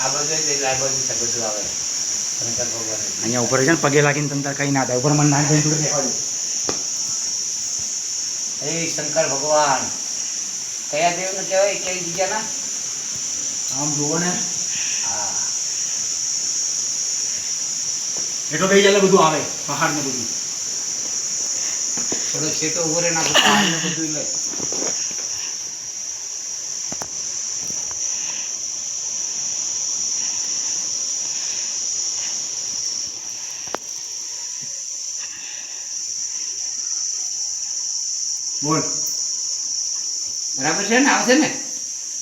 આ બધું આ બધું બધું આવે શંકર ભગવાન અહીંયા ઉપર છે ને પગે લાગીને તંતર કઈ ના થાય ઉપર મને નાની બેન જોડે બેસવા દે. હે શંકર ભગવાન કયા દેવને કહેવાય કઈ જગ્યાના આમ જુઓ ને હા એટલો બે ચાલે બધું આવે પહાડ ને બધું. થોડો છેટો ઉભો રહે ના બધું લે બોલ બરાબર છે ને આવશે ને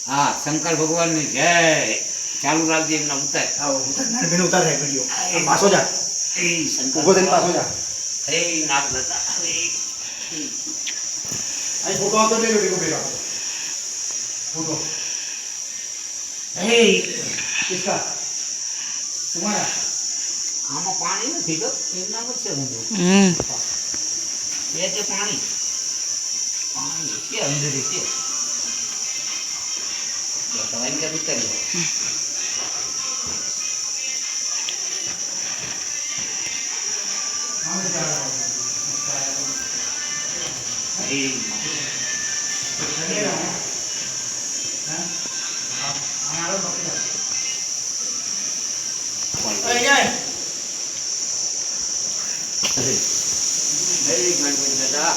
હા શંકર ભગવાનની જય ચાલુ રાખજે એમના ઉતાર નાની બેન ઉતાર રહે વિડીયો પાછો જા હે શંકર ઉભો થઈને પાછો જા. હે નાગ દાતા હે અહીં ફોટો આવતો લઈ લો ટીકો પેલા ફોટો હે કિસકા તમારા આમાં પાણી નથી તો એમના જ છે હું બે છે પાણી પાણી છે અંદર છે તમારી ત્યાં ઉતારી દાદા